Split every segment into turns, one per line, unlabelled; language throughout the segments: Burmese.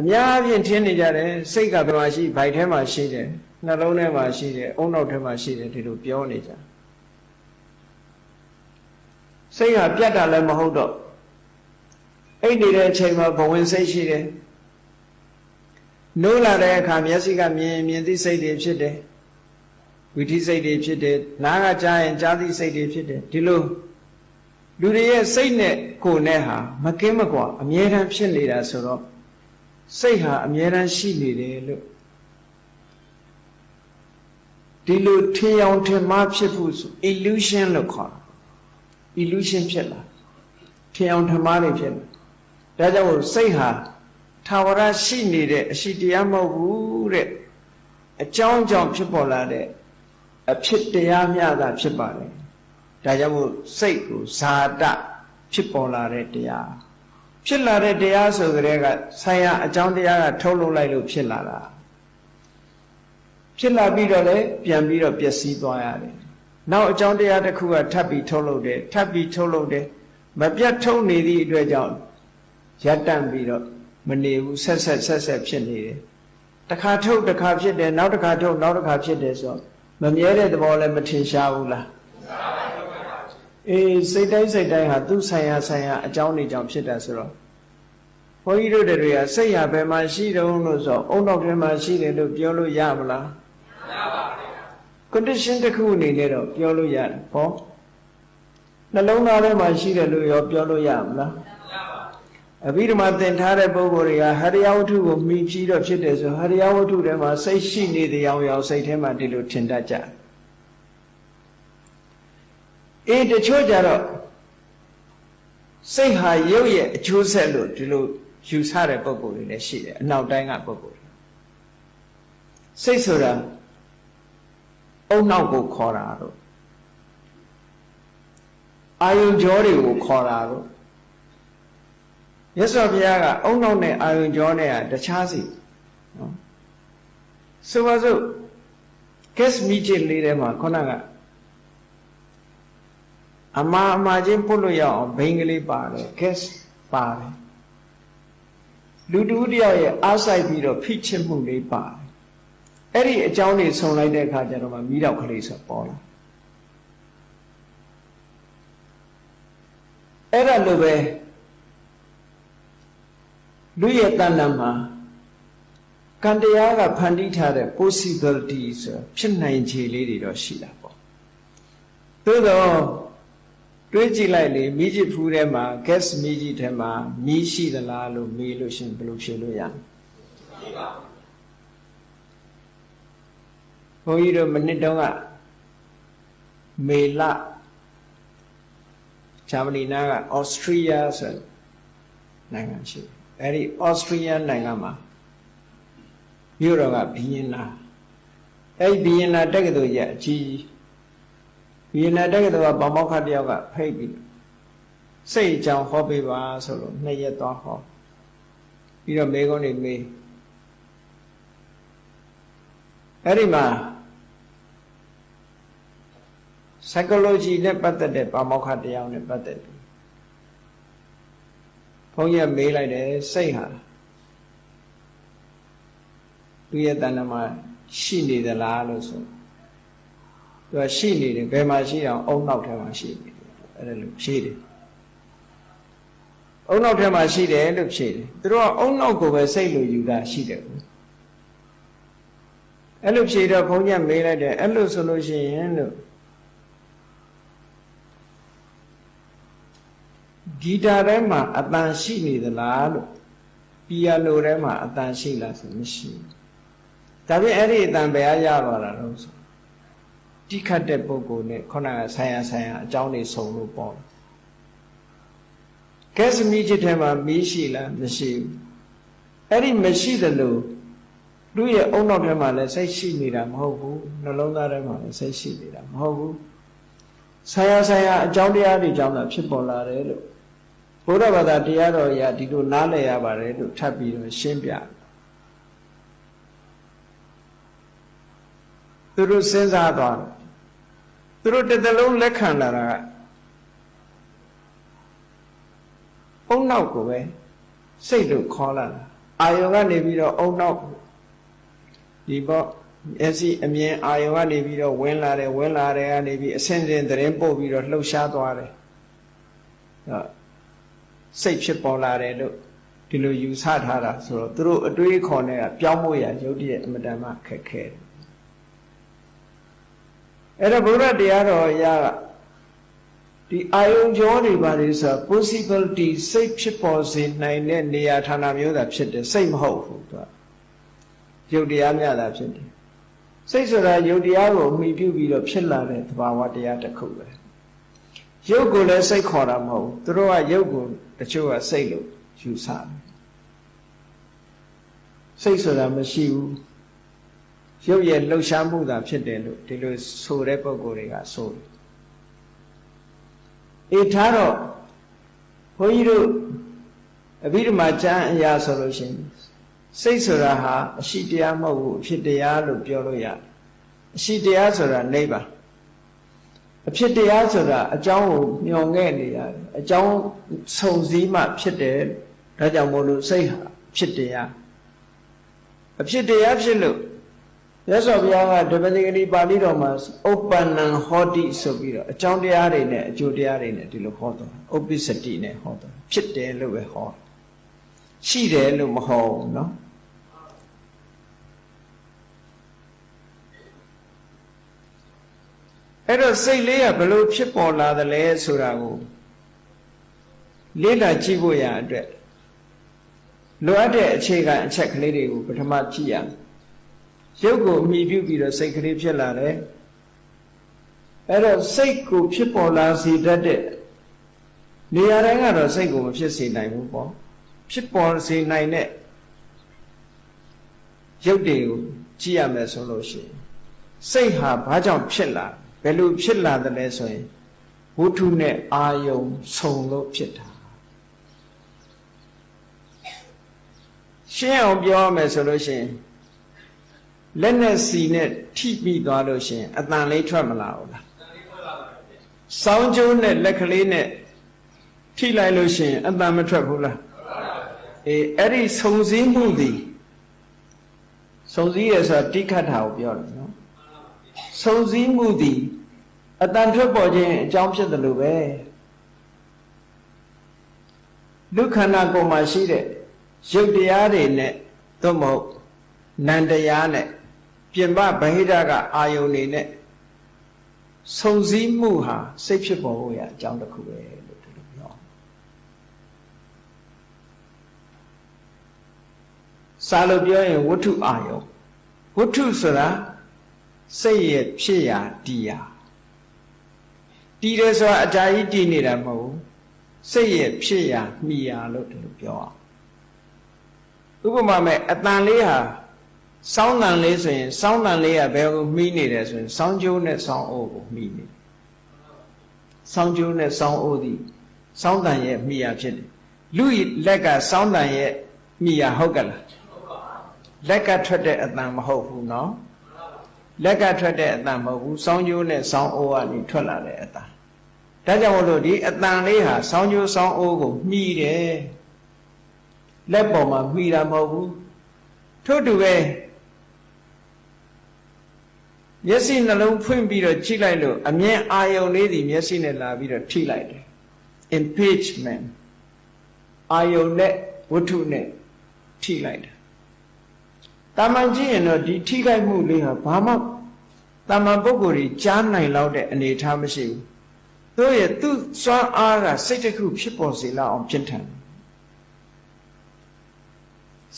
အများဖြင့်ထင်နေကြတယ်စိတ်ကဘယ်မှာရှိဗိုက်ထဲမှာရှိတယ်နှလုံးထဲမှာရှိတယ်အုံနောက်ထဲမှာရှိတယ်ဒီလိုပြောနေကြစိတ်ဟာပြတ်တာလည်းမဟုတ်တော့အိတ်နေတဲ့အချိန်မှာဘဝင်စိတ်ရှိတယ်နိုးလာတဲ့အခါမျက်စိကမြင်သိစိတ်တွေဖြစ်တယ်ဝိသိစိတ်တွေဖြစ်တယ်နားကကြားရင်ကြားသိစိတ်တွေဖြစ်တယ်ဒီလိုလူတွေရဲ့စိတ်နဲ့ကိုယ်နဲ့ဟာမကင်းမကွာအမြဲတမ်းဖြစ်နေတာဆိုတော့စိတ်ဟာအမြဲတမ်းရှိနေတယ်လို့ဒီလိုထင်အောင်ထင်မှားဖြစ်ဖို့ဆို illusion လို့ခေါ်တာ illusion ဖြစ်လာထင်အောင်ထင်မှားနေဖြစ်လာဒါကြောင့်စိတ်ဟာထာဝရရှိနေတဲ့အရှိတရားမဟုတ်ဘူးတဲ့အကြောင်းကြောင့်ဖြစ်ပေါ်လာတဲ့အဖြစ်တရားများတာဖြစ်ပါတယ်ဒါကြောင့်မို့စိတ်ကိုဇာတဖြစ်ပေါ်လာတဲ့တရားဖြစ်လာတဲ့တရားဆိုကြတဲ့ကဆိုင်ရာအကြောင်းတရားကထုတ်လုပ်လိုက်လို့ဖြစ်လာတာဖြစ်လာပြီးတော့လည်းပြန်ပြီးတော့ပျက်စီးသွားရတယ်နောက်အကြောင်းတရားတစ်ခုကထပ်ပြီးထုတ်လုပ်တယ်ထပ်ပြီးထုတ်လုပ်တယ်မပြတ်ထုတ်နေသည့်အတွက်ကြောင့်ရပ်တန့်ပြီးတော့မနေဘူးဆက်ဖြစ်နေတယ်တစ်ခါထုတ်တစ်ခါဖြစ်တယ်နောက်တစ်ခါထုတ်နောက်တစ်ခါဖြစ်တယ်ဆိုမမြဲတဲ့သဘောလည်းမထင်ရှားဘူးလားအေးစိတ်တိုင်းဟာသူ့ဆိုင်ရာအကြောင်းတွေကြောင့်ဖြစ်တာဆိုတော့ဘုန်းကြီးတို့တွေကစိတ်ရဘယ်မှာရှိတုံးလို့ဆိုအုံနောက်ထဲမှာရှိတယ်လို့ပြောလို့ရမလားမရပါဘူး condition တစ်ခုအနေနဲ့တော့ပြောလို့ရတယ်ဟောနှလုံးသားထဲမှာရှိတယ်လို့ရောပြောလို့ရမလားအဘိဓမ္မာသင်ထားတဲ့ပုဂ္ဂိုလ်တွေကဟရိယဝတ္ထုကိုမိပြီးတော့ဖြစ်တယ်ဆိုဟရိယဝတ္ထုထဲမှာစိတ်ရှိနေတဲ့အောင်စိတ်ထဲမှာဒီလိုထင်တတ်ကြအေးတချို့ကြတော့စိတ်ဟာရုပ်ရဲ့အကျိုးဆက်လို့ဒီလိုယူဆတဲ့ပုဂ္ဂိုလ်တွေလည်းရှိတယ်အနောက်တိုင်းကပုဂ္ဂိုလ်တွေစိတ်ဆိုတာအုံနောက်ကိုခေါ်တာတော့အာယုံကြောတွေကိုခေါ်တာတော့မြတ်စွာဘုရားကအုံနောက်နဲ့အာယုံကြောနဲ့တခြားစီနော်ဆိုပါစို့ gas မိချစ်လေးထဲမှာခုနကအမာချင်းပုတ်လို့ရအောင်ဘိန်းကလေးပါတယ် gas ပါတယ်လူတူတယောက်ရဲ့အားဆိုင်ပြီးတော့ဖိချစ်မှုလေးပါတယ်အဲ့ဒီအကြောင်းတွေဆုံလိုက်တဲ့အခါကျတော့မှမီးတောက်ကလေးဆိုပေါ်လာအဲ့ဒါလိုပဲလူရဲ့တဏ္ဍာမှာကံတရားကဖန်တီးထားတဲ့ possibility ဆိုဖြစ်နိုင်ခြေလေးတွေတော့ရှိတာပေါ့သို့တော့တွေးကြည့်လိုက်လေမိจิตဖူးထဲမှာ gas မိจิตထဲမှာမီးရှိသလားလို့မေးလို့ရှင်ဘယ်လိုဖြေလို့ရမလဲရှိပါဘုန်းကြီးတို့မနစ်တုန်းကမေလဂျာမနီနာကဩစတြီးယားဆိုနိုင်ငံရှိအဲ့ဒီဩစတြီးယားနိုင်ငံမှာမြို့တော်ကဘီယင်နာအဲ့ဒီဘီယင်နာတက္ကသိုလ်ရဲ့အကြီးဘီယင်နာတက္ကသိုလ်ကပေါမောက္ခတယောက်ကဖိတ်ပြီးစိတ်အကြောင်းဟောပေးပါဆိုလို့2ရက်သွားဟောပြီးတော့မေကုန်းနေမေးအဲ့ဒီမှာ psychology နဲ့ပတ်သက်တဲ့ပေါမောက္ခတယောက်နဲ့ပတ်သက်တယ်ဘုန်းကြီးမေးလိုက်တယ်စိတ်ဟာသူရဲ့တဏ္ဍာမှာရှိနေသလားလို့ဆိုသူကရှိနေတယ်ဘယ်မှာရှိအောင်အုံနောက်ထဲမှာရှိနေတယ်အဲ့ဒါလို့ဖြေတယ်အုံနောက်ထဲမှာရှိတယ်လို့ဖြေတယ်သူတို့ကအုံနောက်ကိုပဲစိတ်လို့ယူတာရှိတယ်အဲ့လိုဖြေတော့ဘုန်းကြီးမေးလိုက်တယ်အဲ့လိုဆိုလို့ရှိရင်လို့ဂီတာထဲမှာအတန်ရှိနေသလားလို့ပီယာနိုထဲမှာအတန်ရှိလားဆိုမရှိဘူးဒါပြင်အဲ့ဒီအတန်ဘယ်ရသွားတာလို့ဆိုတိခတ်တဲ့ပုဂ္ဂိုလ်နဲ့ခုနကဆိုင်ရာအကြောင်းတွေစုံလို့ပေါ့ကဲစမီချစ်ထဲမှာမီးရှိလားမရှိဘူးအဲ့ဒီမရှိသလိုလူရဲ့အုံနောက်ထဲမှာလည်းစိတ်ရှိနေတာမဟုတ်ဘူးနှလုံးသားထဲမှာလည်းစိတ်ရှိနေတာမဟုတ်ဘူးဆိုင်ရာအကြောင်းတရားတွေကြောင့်သာဖြစ်ပေါ်လာတယ်လို့ဘုရားဘာသာတရားတော်အရဒီလိုနားလည်ရပါတယ်လို့ထပ်ပြီးတော့ရှင်းပြသူတို့စဉ်းစားသွားသူတို့တစ်သလုံးလက်ခံလာတာကအုံနောက်ကိုပဲစိတ်လို့ခေါ်လာတာ အာယုံကနေပြီးတော့အုံနောက်ဒီပေါ့မျက်စိအမြင်အာယုံကနေပြီးတော့ဝင်လာတယ်ကနေပြီးအဆင့်ချင်းသတင်းပို့ပြီးတော့လှုပ်ရှားသွားတယ်စိတ်ဖြစ်ပေါ်လာတယ်လို့ဒီလိုယူဆထားတာဆိုတော့သူတို့အတွေးခေါ်နေတာပြောင်းဖို့ရရုပ်တရက်အမတန်မှခက်ခဲတယ်အဲ့တော့ဘုရားတရားတော်အရာကဒီအာယုံကြောတွေပါလေဆို possibility စိတ်ဖြစ်ပေါ်စေနိုင်တဲ့နေရာဌာနမျိုးသာဖြစ်တယ်စိတ်မဟုတ်ဘူးသူကရုပ်တရားများသာဖြစ်တယ်စိတ်ဆိုတာရုပ်တရားကိုအမိပြုပြီးတော့ဖြစ်လာတဲ့သဘာဝတရားတစ်ခုပဲရုပ်ကိုလည်းစိတ်ခေါ်တာမဟုတ်ဘူးသူတို့ကရုပ်ကိုတချို့ကစိတ်လို့ယူဆတယ်စိတ်ဆိုတာမရှိဘူးရုပ်ရဲ့လှုပ်ရှားမှုသာဖြစ်တယ်လို့ဒီလိုဆိုတဲ့ပုဂ္ဂိုလ်တွေကဆိုတယ်အေးထားတော့ဘုန်းကြီးတို့အဘိဓမ္မာကျမ်းအရာဆိုလို့ရှိရင်စိတ်ဆိုတာဟာအရှိတရားမဟုတ်ဘူးအဖြစ်တရားလို့ပြောလို့ရတယ်အရှိတရားဆိုတာနိဗ္ဗာန်အဖြစ်တရားဆိုတာအကြောင်းကိုမျှော်ငဲ့နေရတယ်အကြောင်းဆုံစည်းမှဖြစ်တယ်ဒါကြောင့်မို့လို့စိတ်ဟာဖြစ်တရားအဖြစ်တရားဖြစ်လို့ရသော်ဘုရားကဓမ္မသင်္ကတိပါဠိတော်မှာဥပ္ပန္နံဟောတိဆိုပြီးတော့အကြောင်းတရားတွေနဲ့အကျိုးတရားတွေနဲ့ဒီလိုဟောတော့ဥပ္ပစ္စတိနဲ့ဟောတော့ဖြစ်တယ်လို့ပဲဟောရှိတယ်လို့မဟောဘူးเนาะအဲ့တော့စိတ်လေးကဘလို့ဖြစ်ပေါ်လာသလဲဆိုတာကိုလေ့လာကြည့်ဖို့ရအတွက်လိုအပ်တဲ့အခြေခံအချက်ကလေးတွေကိုပထမကြည့်ရမယ်ရုပ်ကိုအမိပြုပြီးတော့စိတ်ကလေးဖြစ်လာတယ်အဲ့တော့စိတ်ကိုဖြစ်ပေါ်လာစေတတ်တဲ့နေရာတိုင်းကတော့စိတ်ကိုမဖြစ်စေနိုင်ဘူးပေါ့ဖြစ်ပေါ်စေနိုင်တဲ့ရုပ်တွေကိုကြည့်ရမယ်ဆိုလို့ရှိရင်စိတ်ဟာဘာကြောင့်ဖြစ်လာဘယ်လိုဖြစ်လာတယ်လဲဆိုရင်ဝတ္ထုနဲ့အာယုံဆုံလို့ဖြစ်တာရှင်းအောင်ပြောရမယ်ဆိုလို့ရှိရင်လက်နဲ့စီနဲ့ထိပြီးသွားလို့ရှိရင်အတန်လေးထွက်မလာဘူးလားစောင်းကျိုးနဲ့လက်ကလေးနဲ့ထိလိုက်လို့ရှိရင်အတန်မထွက်ဘူးလားအေးအဲ့ဒီဆုံစည်းမှုသည်ဆုံစည်းရဆိုတာတိခတ်တာကိုပြောတယ်နော်ဆုံစည်းမှုသည်အတန်ထွက်ပေါ်ခြင်းအကြောင်းဖြစ်တယ်လို့ပဲလူခန္ဓာကိုယ်မှာရှိတဲ့ရုပ်တရားတွေနဲ့သို့မဟုတ်နံတရားနဲ့ပြင်ပဗဟိတကအာယုန်တွေနဲ့ဆုံစည်းမှုဟာစိတ်ဖြစ်ပေါ်ဖို့ရအကြောင်းတစ်ခုပဲလို့ဒီလိုပြောစာလို့ပြောရင်ဝတ္ထုအာယုန်ဝတ္ထုဆိုတာစိတ်ရဲ့ဖြစ်ရာတည်ရာတည်တယ်ဆိုတာအကြာကြီးတည်နေတာမဟုတ်ဘူးစိတ်ရဲ့ဖြစ်ရာမှီရာလို့ဒီလိုပြောအောင်ဥပမာမဲ့အတန်လေးဟာစောင်းတန်လေးဆိုရင်စောင်းတန်လေးကဘယ်ကိုမှီးနေတယ်ဆိုရင်စောင်းကျိုးနဲ့စောင်းအိုးကိုမှီးနေစောင်းကျိုးနဲ့စောင်းအိုးသည်စောင်းတန်ရဲ့မှီရာဖြစ်တယ်လူလက်ကစောင်းတန်ရဲ့မှီရာဟုတ်ကလားလက်ကထွက်တဲ့အတန်မဟုတ်ဘူးเนาะလက်ကထွက်တဲ့အတန်မဟုတ်ဘူးစောင်းကျိုးနဲ့စောင်းအိုးကနေထွက်လာတဲ့အတန်ဒါကြောင့်မို့လို့ဒီအတန်လေးဟာစောင်းကျိုးစောင်းအိုးကိုမှီးတယ်လက်ပေါ်မှာမှီတာမဟုတ်ဘူးထို့တူပဲမျက်စိနှလုံးဖွင့်ပြီးတော့ကြည့်လိုက်လို့အမြင်အာယုံလေးဒီမျက်စိနဲ့လာပြီးတော့ထိလိုက်တယ် impingement အာယုံနဲ့ဝတ္ထုနဲ့ထိလိုက်တယ်တာမန်ကြည့်ရင်တော့ဒီထိခိုက်မှုလေးဟာဘာမှတာမန်ပုဂ္ဂိုလ်ကြီးကြားနိုင်လောက်တဲ့အနေအထားမရှိဘူးတို့ရဲ့သူ့စွမ်းအားကစိတ်တစ်ခုဖြစ်ပေါ်စေလောက်အောင်ဖြစ်ထန်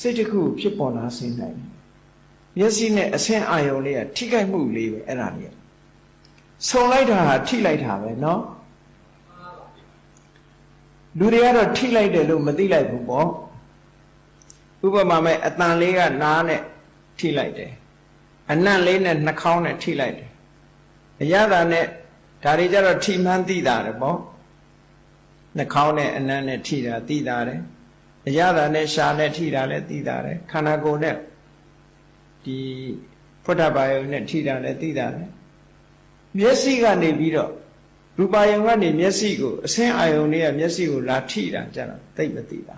စိတ်တစ်ခုဖြစ်ပေါ်လာစေနိုင်မျက်စိနဲ့အဆင့်အာယုံလေးကထိခိုက်မှုလေးပဲအဲ့ဒါလေးဆုံလိုက်တာဟာထိလိုက်တာပဲเนาะလူတွေကတော့ထိလိုက်တယ်လို့မသိလိုက်ဘူးပေါ့ဥပမာမဲ့အတန်လေးကနားနဲ့ထိလိုက်တယ်အနံ့လေးနဲ့နှာခေါင်းနဲ့ထိလိုက်တယ်အရသာနဲ့ဒါတွေကြတော့ထိမှန်းသိတာတယ်ပေါ့နှာခေါင်းနဲ့အနံ့နဲ့ထိတာသိတာတယ်အရသာနဲ့ရှာနဲ့ထိတာလည်းသိတာတယ်ခန္ဓာကိုယ်နဲ့ဒီဖုဒ္ဓဘာယုံနဲ့ထိတာလည်းသိတာတယ်မျက်စိကနေပြီးတော့ရူပါယုံကနေမျက်စိကိုအဆင်းအာယုံလေးကမျက်စိကိုလာထိတာကြတော့သိမသိတာ